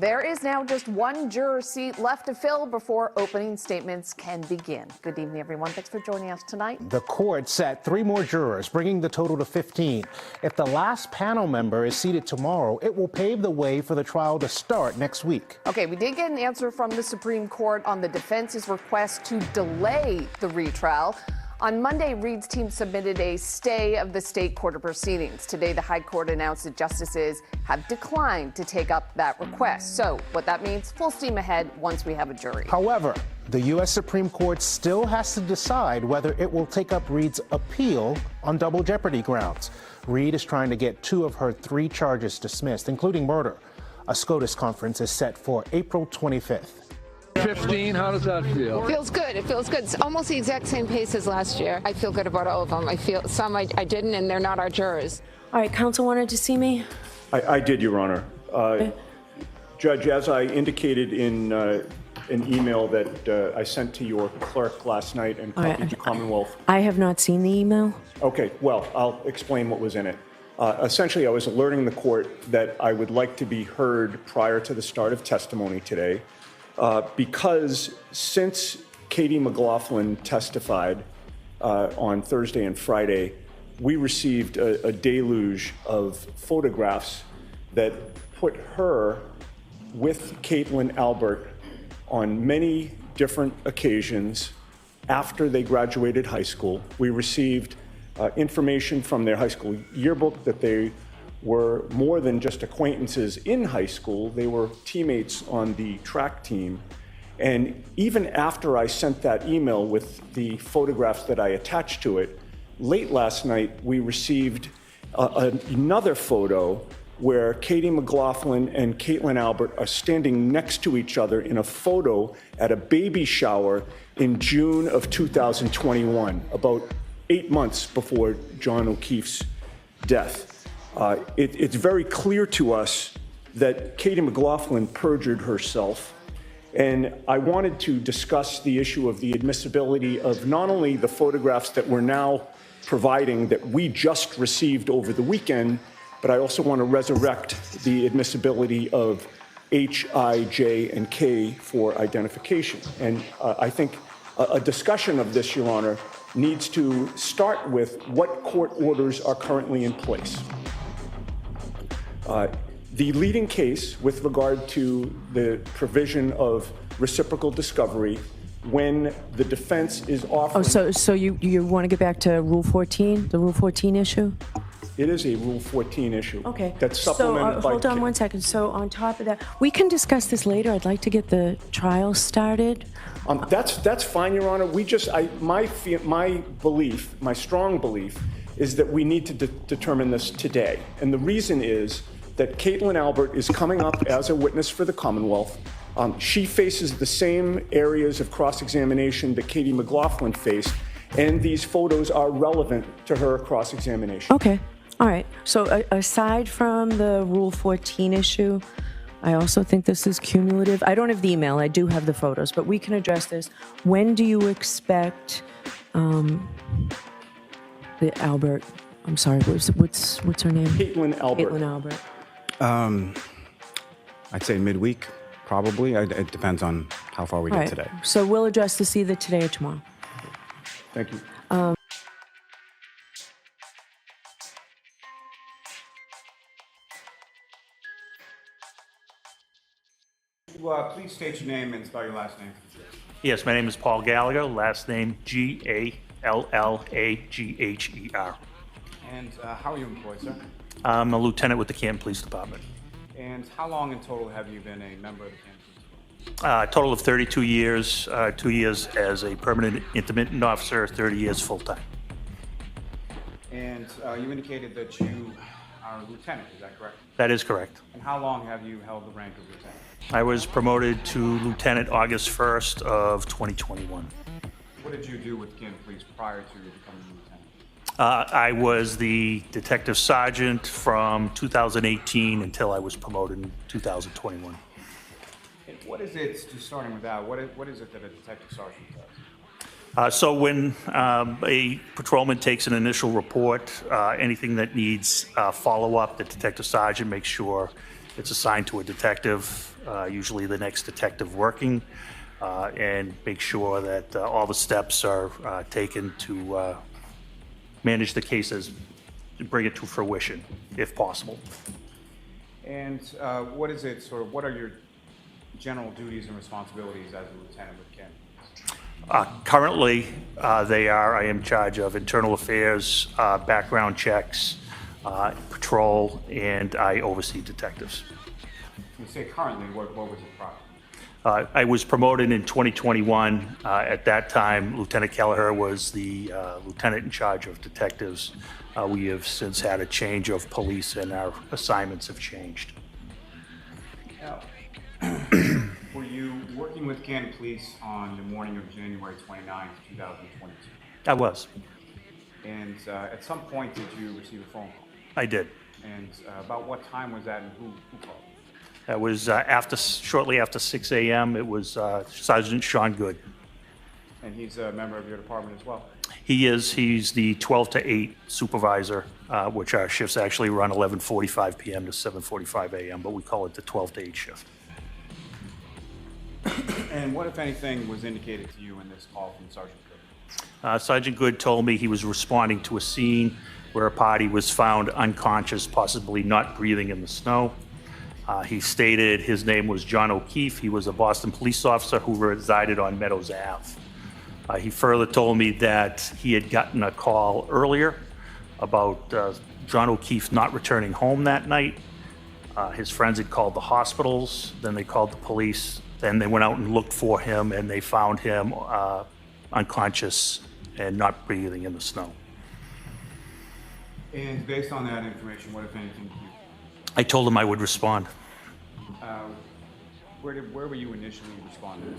There is now just one juror seat left to fill before opening statements can begin. Good evening, everyone. Thanks for joining us tonight. The court set 3 more jurors, bringing the total to 15. If the last panel member is seated tomorrow, it will pave the way for the trial to start next week. Okay, we did get an answer from the Supreme Court on the defense's request to delay the retrial. On Monday, Reed's team submitted a stay of the state court of proceedings. Today, the High Court announced that justices have declined to take up that request. So what that means, full steam ahead once we have a jury. However, the U.S. Supreme Court still has to decide whether it will take up Reed's appeal on double jeopardy grounds. Reed is trying to get 2 of her 3 charges dismissed, including murder. A SCOTUS conference is set for April 25th. 15, how does that feel? Feels good. It feels good. It's almost the exact same pace as last year. I feel good about all of them. I feel some I didn't, and they're not our jurors. All right, counsel wanted to see me? I did, Your Honor. Judge, as I indicated in an email that I sent to your clerk last night and copied to Commonwealth. I have not seen the email. Okay, well, I'll explain what was in it. Essentially, I was alerting the court that I would like to be heard prior to the start of testimony today. Because since Katie McLaughlin testified on Thursday and Friday, we received a deluge of photographs that put her with Caitlin Albert on many different occasions after they graduated high school. We received information from their high school yearbook that they were more than just acquaintances in high school. They were teammates on the track team. And even after I sent that email with the photographs that I attached to it, late last night we received another photo where Katie McLaughlin and Caitlin Albert are standing next to each other in a photo at a baby shower in June of 2021, about 8 months before John O'Keefe's death. It's very clear to us that Katie McLaughlin perjured herself, and I wanted to discuss the issue of the admissibility of not only the photographs that we're now providing that we just received over the weekend, but I also want to resurrect the admissibility of H, I, J, and K for identification. And I think a discussion of this, Your Honor, needs to start with what court orders are currently in place. The leading case with regard to the provision of reciprocal discovery when the defense is offering... Oh, so you want to get back to Rule 14, the Rule 14 issue? It is a Rule 14 issue. Okay. That's supplemented by... Hold on one second. So on top of that, we can discuss this later. I'd like to get the trial started. That's fine, Your Honor. My strong belief is that we need to determine this today. And the reason is that Caitlin Albert is coming up as a witness for the Commonwealth. She faces the same areas of cross-examination that Katie McLaughlin faced, and these photos are relevant to her cross-examination. Okay. All right. So aside from the Rule 14 issue, I also think this is cumulative. I don't have the email. I do have the photos, but we can address this. When do you expect the Albert? I'm sorry. What's her name? Caitlin Albert. Caitlin Albert. I'd say midweek, probably. It depends on how far we get today. So we'll address this either today or tomorrow. Thank you. Please state your name and spell your last name. Yes, my name is Paul Gallagher, last name Gallagher. And how are you employed, sir? I'm a lieutenant with the Canton Police Department. And how long in total have you been a member of the Canton Police Department? A total of 32 years, 2 years as a permanent intermittent officer, 30 years full-time. And you indicated that you are a lieutenant, is that correct? That is correct. And how long have you held the rank of lieutenant? I was promoted to lieutenant August 1st of 2021. What did you do with Canton Police prior to becoming lieutenant? I was the detective sergeant from 2018 until I was promoted in 2021. And what is it, just starting with that, what is it that a detective sergeant does? So when a patrolman takes an initial report, anything that needs follow-up, the detective sergeant makes sure It's assigned to a detective, usually the next detective working, and make sure that all the steps are taken to manage the cases, bring it to fruition, if possible. And what is it, sort of, what are your general duties and responsibilities as a lieutenant with Ken? Currently, I am in charge of internal affairs, background checks, patrol, and I oversee detectives. You say currently, what was it prior? I was promoted in 2021. At that time, Lieutenant Gallagher was the lieutenant in charge of detectives. We have since had a change of police, and our assignments have changed. Now, were you working with Canton Police on the morning of January 29th, 2022? I was. And at some point, did you receive a phone call? I did. And about what time was that, and who called? That was shortly after 6 a.m. It was Sergeant Sean Good. And he's a member of your department as well? He is. He's the 12 to 8 supervisor, which our shifts actually run 11:45 p.m. to 7:45 a.m., but we call it the 12 to 8 shift. And what, if anything, was indicated to you in this call from Sergeant Good? Sergeant Good told me he was responding to a scene where a party was found unconscious, possibly not breathing in the snow. He stated his name was John O'Keefe. He was a Boston police officer who resided on Meadows Ave. He further told me that he had gotten a call earlier about John O'Keefe not returning home that night. His friends had called the hospitals, then they called the police, then they went out and looked for him, and they found him unconscious and not breathing in the snow. And based on that information, what, if anything, did you? I told him I would respond. Where were you initially responding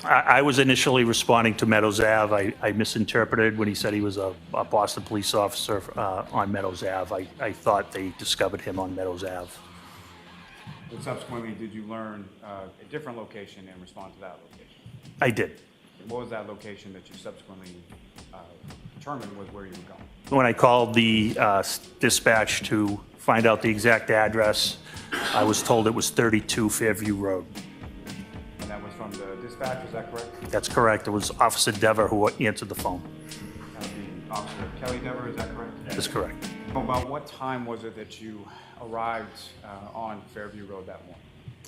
to? I was initially responding to Meadows Ave. I misinterpreted when he said he was a Boston police officer on Meadows Ave. I thought they discovered him on Meadows Ave. But subsequently, did you learn a different location and respond to that location? I did. What was that location that you subsequently determined was where you were going? When I called the dispatch to find out the exact address, I was told it was 32 Fairview Road. And that was from the dispatch, is that correct? That's correct. It was Officer Dever who answered the phone. That would be Officer Kelly Dever, is that correct? That's correct. About what time was it that you arrived on Fairview Road that morning?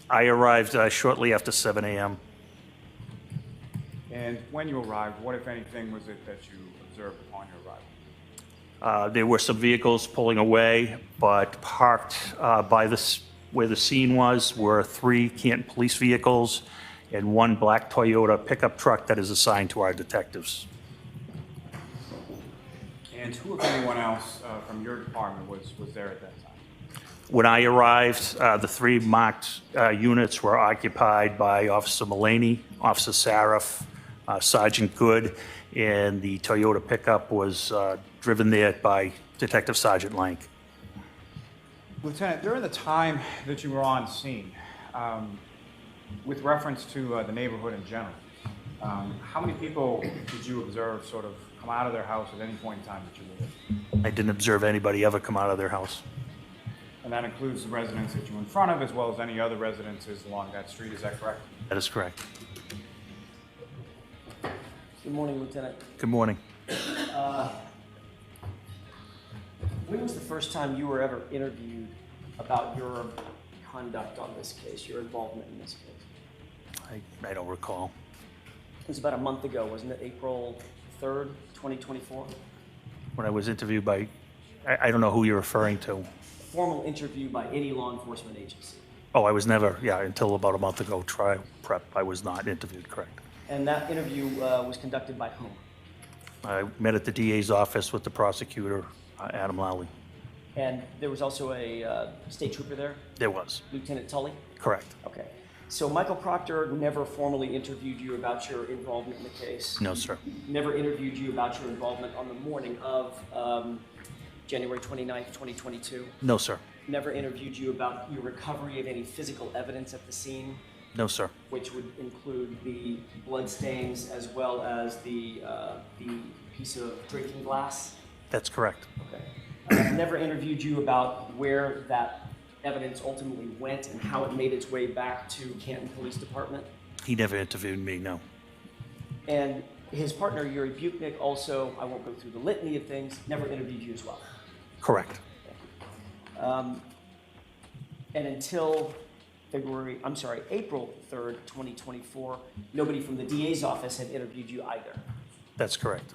I arrived shortly after 7 a.m. And when you arrived, what, if anything, was it that you observed upon your arrival? There were some vehicles pulling away, but parked by where the scene was were 3 Canton police vehicles and 1 black Toyota pickup truck that is assigned to our detectives. And who, if anyone else, from your department was there at that time? When I arrived, the 3 marked units were occupied by Officer Mullaney, Officer Saraf, Sergeant Good, and the Toyota pickup was driven there by Detective Sergeant Lank. Lieutenant, during the time that you were on scene, with reference to the neighborhood in general, how many people did you observe sort of come out of their house at any point in time that you were there? I didn't observe anybody ever come out of their house. And that includes the residents that you were in front of, as well as any other residences along that street, is that correct? That is correct. Good morning, Lieutenant. Good morning. When was the first time you were ever interviewed about your conduct on this case, your involvement in this case? I don't recall. It was about a month ago, wasn't it? April 3rd, 2024? When I was interviewed by, I don't know who you're referring to. A formal interview by any law enforcement agency. Oh, I was never, until about a month ago, trial prep, I was not interviewed, correct. And that interview was conducted by whom? I met at the DA's office with the prosecutor, Adam Lally. And there was also a state trooper there? There was. Lieutenant Tully? Correct. Okay. So Michael Proctor never formally interviewed you about your involvement in the case? No, sir. Never interviewed you about your involvement on the morning of January 29th, 2022? No, sir. Never interviewed you about your recovery of any physical evidence at the scene? No, sir. Which would include the blood stains as well as the piece of drinking glass? That's correct. Okay. Never interviewed you about where that evidence ultimately went and how it made its way back to Canton Police Department? He never interviewed me, no. And his partner, Yuri Buknik, also, I won't go through the litany of things, never interviewed you as well. Correct. And until April 3rd, 2024, nobody from the DA's office had interviewed you either. That's correct.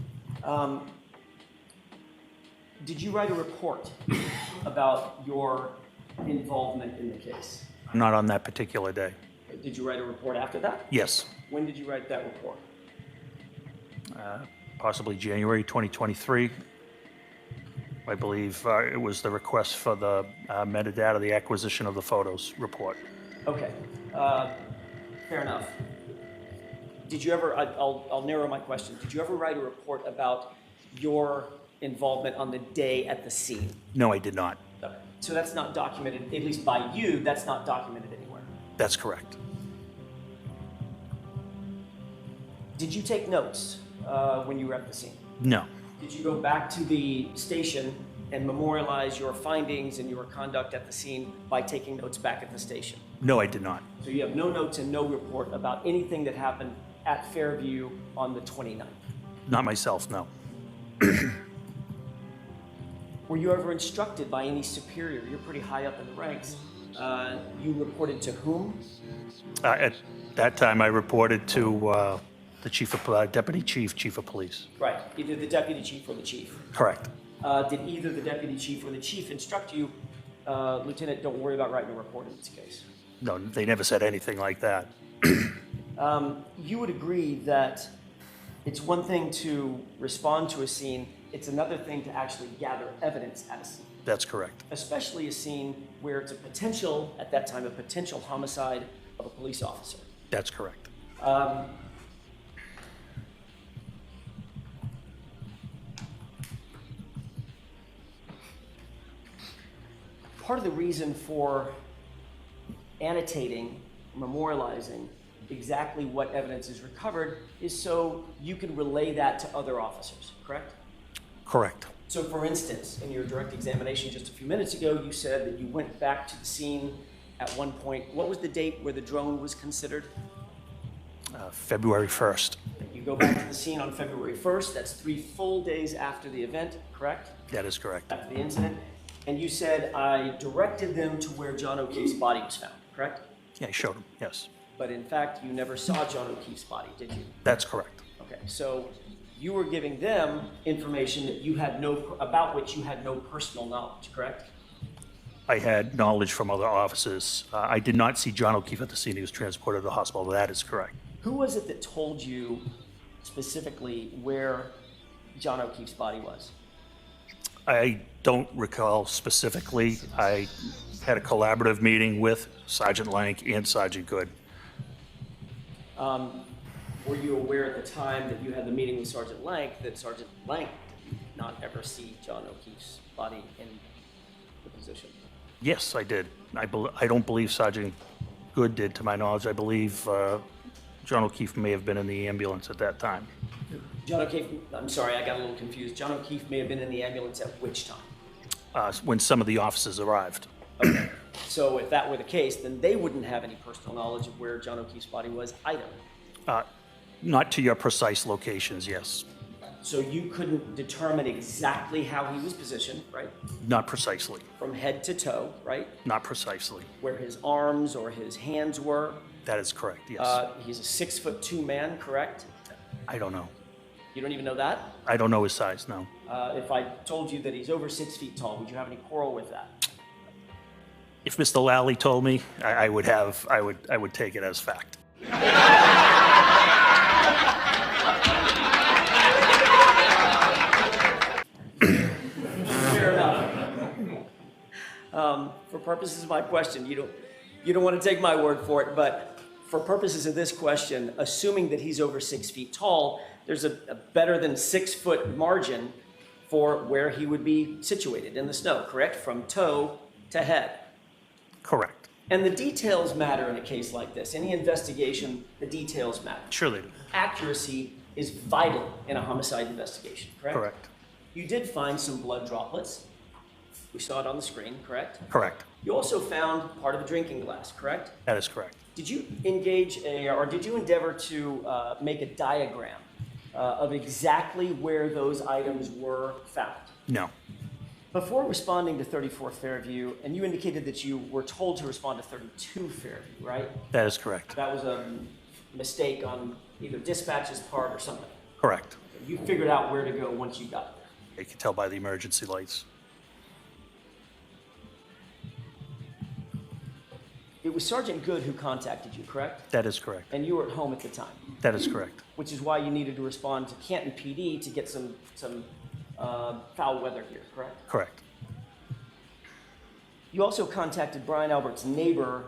Did you write a report about your involvement in the case? Not on that particular day. Did you write a report after that? Yes, When did you write that report? possibly January 2023. I believe it was the request for the metadata, the acquisition of the photos report. Okay, fair enough. Did you ever, I'll narrow my question. Did you ever write a report about your involvement on the day at the scene? No, I did not. Okay. So that's not documented, at least by you, that's not documented anywhere. That's correct. Did you take notes when you were at the scene? No, Did you go back to the station and memorialize your findings and your conduct at the scene by taking notes back at the station? no, I did not. So you have no notes and no report about anything that happened at Fairview on the 29th? Not myself, no. Were you ever instructed by any superior? You're pretty high up in the ranks. You reported to whom? At that time, I reported to the deputy chief of police. Right, either the deputy chief or the chief. Correct. Did either the deputy chief or the chief instruct you, Lieutenant, don't worry about writing a report in this case? No, they never said anything like that. You would agree that it's one thing to respond to a scene, it's another thing to actually gather evidence at a scene. That's correct. Especially a scene where it's a potential, at that time, a potential homicide of a police officer. That's correct. Part of the reason for annotating, memorializing exactly what evidence is recovered is so you can relay that to other officers, correct? Correct. So for instance, in your direct examination just a few minutes ago, you said that you went back to the scene at one point. What was the date where the drone was considered? February 1st. You go back to the scene on February 1st. That's 3 full days after the event, correct? That is correct. After the incident. And you said, I directed them to where John O'Keefe's body was found, correct? Yeah, I showed him, yes. But in fact, you never saw John O'Keefe's body, did you? That's correct. Okay, so you were giving them information that you had about which you had no personal knowledge, correct? I had knowledge from other officers. I did not see John O'Keefe at the scene. He was transported to the hospital. That is correct. Who was it that told you specifically where John O'Keefe's body was? I don't recall specifically. I had a collaborative meeting with Sergeant Lank and Sergeant Good. Were you aware at the time that you had the meeting with Sergeant Lank that Sergeant Lank did not ever see John O'Keefe's body in the position? Yes, I did. I don't believe Sergeant Good did, to my knowledge. I believe John O'Keefe may have been in the ambulance at that time. John O'Keefe, I'm sorry, I got a little confused. John O'Keefe may have been in the ambulance at which time? When some of the officers arrived. Okay, so if that were the case, then they wouldn't have any personal knowledge of where John O'Keefe's body was either. Not to your precise locations, yes. So you couldn't determine exactly how he was positioned, right? Not precisely. From head to toe, right? Not precisely. Where his arms or his hands were? That is correct, yes. He's a 6'2" man, correct? I don't know. You don't even know that? I don't know his size, no. If I told you that he's over 6 feet tall, would you have any quarrel with that? If Mr. Lally told me, I would take it as fact. Fair enough. For purposes of my question, you don't want to take my word for it, but for purposes of this question, assuming that he's over 6 feet tall, there's a better than 6 foot margin for where he would be situated in the snow, correct? From toe to head. Correct. And the details matter in a case like this. Any investigation, the details matter. Sure they do. Accuracy is vital in a homicide investigation, correct? Correct. You did find some blood droplets We saw it on the screen, correct? Correct. You also found part of a drinking glass, correct? That is correct. Did you did you endeavor to make a diagram of exactly where those items were found? No. Before responding to 34 Fairview, and you indicated that you were told to respond to 32 Fairview, right? That is correct. That was a mistake on either dispatch's part or something. Correct. You figured out where to go once you got there. You can tell by the emergency lights. It was Sergeant Good who contacted you, correct? That is correct. And you were at home at the time, That is correct. which is why you needed to respond to Canton PD to get some foul weather here, correct? Correct. You also contacted Brian Albert's neighbor,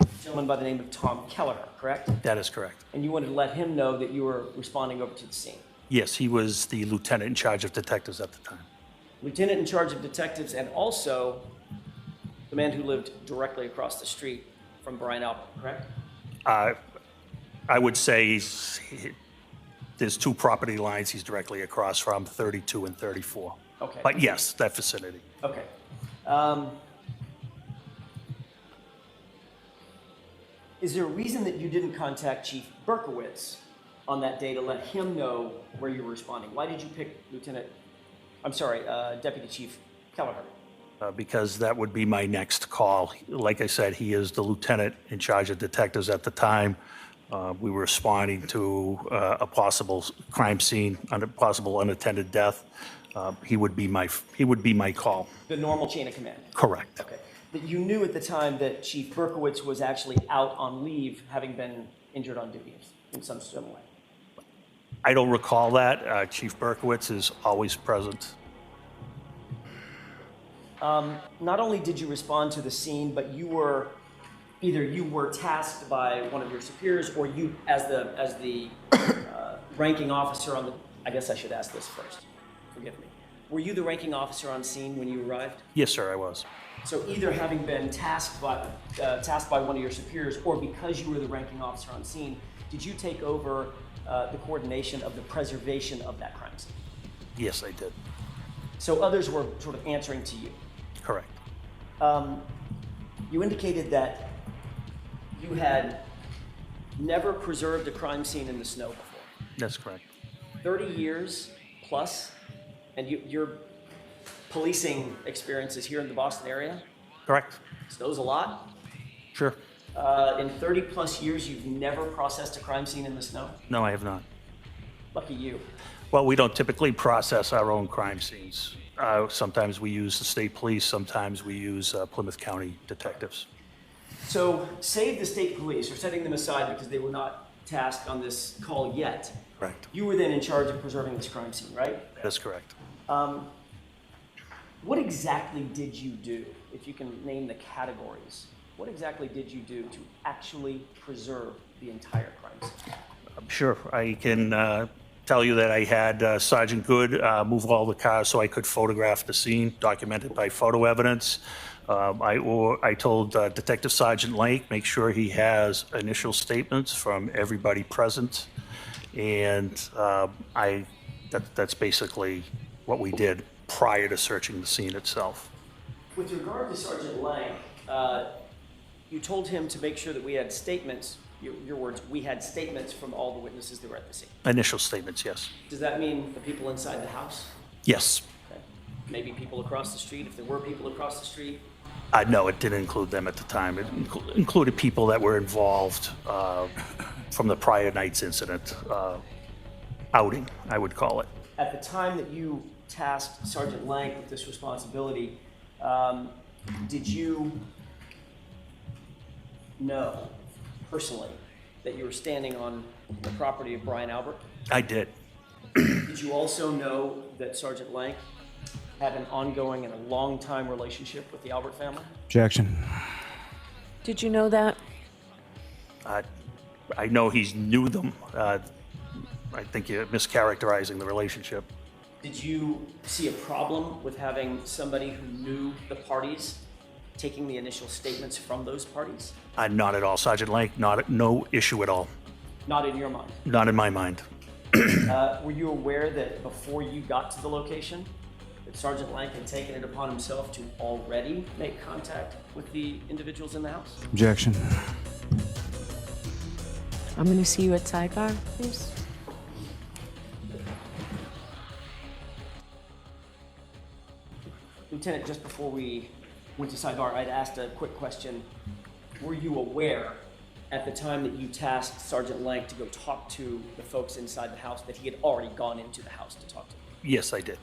a gentleman by the name of Tom Gallagher, correct? That is correct. And you wanted to let him know that you were responding over to the scene. Yes, he was the lieutenant in charge of detectives at the time. Lieutenant in charge of detectives and also the man who lived directly across the street from Brian Albert, correct? I would say there's two property lines he's directly across from, 32 and 34. Okay. But yes, that vicinity. Okay. Is there a reason that you didn't contact Chief Berkowitz on that day to let him know where you were responding? Why did you pick Deputy Chief Gallagher? Because that would be my next call. Like I said, he is the lieutenant in charge of detectives at the time. We were responding to a possible crime scene, a possible unattended death. He would be my call. The normal chain of command? Correct. Okay. But you knew at the time that Chief Berkowitz was actually out on leave, having been injured on duty in some way? I don't recall that. Chief Berkowitz is always present. Not only did you respond to the scene, but either you were tasked by one of your superiors, or you, as the ranking officer on the. I guess I should ask this first. Forgive me. Were you the ranking officer on scene when you arrived? Yes, sir, I was. So either having been tasked by one of your superiors, or because you were the ranking officer on scene, did you take over the coordination of the preservation of that crime scene? Yes, I did. So others were sort of answering to you. Correct. You indicated that you had never preserved a crime scene in the snow before. That's correct. 30 years plus, and your policing experiences here in the Boston area? Correct. Snow's a lot. Sure. In 30 plus years, you've never processed a crime scene in the snow? No, I have not. Lucky you. Well, we don't typically process our own crime scenes. Sometimes we use the state police, sometimes we use Plymouth County detectives. So, save the state police, or setting them aside because they were not tasked on this call yet. Correct. You were then in charge of preserving this crime scene, right? That's correct. What exactly did you do, if you can name the categories? What exactly did you do to actually preserve the entire crime scene? Sure, I can tell you that I had Sergeant Good move all the cars so I could photograph the scene, documented by photo evidence. I told Detective Sergeant Lake, make sure he has initial statements from everybody present. And that's basically what we did prior to searching the scene itself. With regard to Sergeant Lang, you told him to make sure that we had statements, your words, we had statements from all the witnesses that were at the scene. Initial statements, yes. Does that mean the people inside the house? Yes. Okay. Maybe people across the street, if there were people across the street? No, it didn't include them at the time. It included people that were involved from the prior night's incident outing, I would call it. At the time that you tasked Sergeant Lang with this responsibility, did you know personally that you were standing on the property of Brian Albert? I did. Did you also know that Sergeant Lang had an ongoing and a long-time relationship with the Albert family? Objection. Did you know that? I know he knew them. I think you're mischaracterizing the relationship. Did you see a problem with having somebody who knew the parties taking the initial statements from those parties? Not at all. Sergeant Lake, no issue at all. Not in your mind? Not in my mind. Were you aware that before you got to the location, that that Sergeant Lank had taken it upon himself to already make contact with the individuals in the house? Objection. I'm going to see you at sidebar, please. Lieutenant, just before we went to sidebar, I'd asked a quick question. Were you aware at the time that you tasked Sergeant Lank to go talk to the folks inside the house that he had already gone into the house to talk to them? Yes, I did.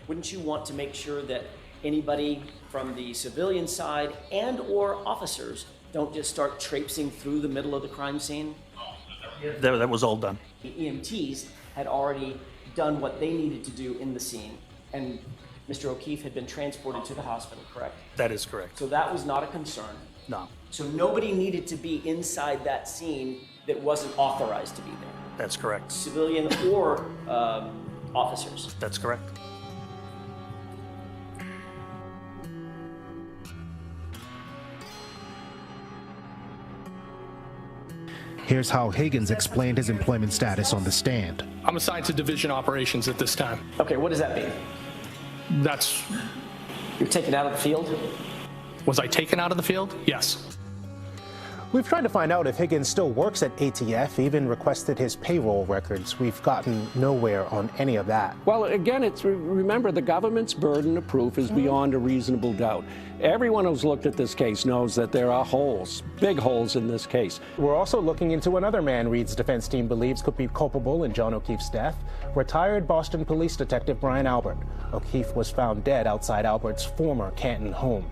Wouldn't you want to make sure that anybody from the civilian side and or officers don't just start traipsing through the middle of the crime scene? That was all done. The EMTs had already done what they needed to do in the scene, and Mr. O'Keefe had been transported to the hospital, correct? That is correct. So that was not a concern. No, So nobody needed to be inside that scene that wasn't authorized to be there, that's correct. civilian or officers. That's correct. Here's how Higgins explained his employment status on the stand. I'm assigned to division operations at this time. Okay, what does that mean? That's, You're taken out of the field? was I taken out of the field? Yes. We've tried to find out if Higgins still works at ATF, even requested his payroll records. We've gotten nowhere on any of that. Well, again, remember, the government's burden of proof is beyond a reasonable doubt. Everyone who's looked at this case knows that there are holes, big holes in this case. We're also looking into another man Reed's defense team believes could be culpable in John O'Keefe's death, retired Boston police detective Brian Albert. O'Keefe was found dead outside Albert's former Canton home.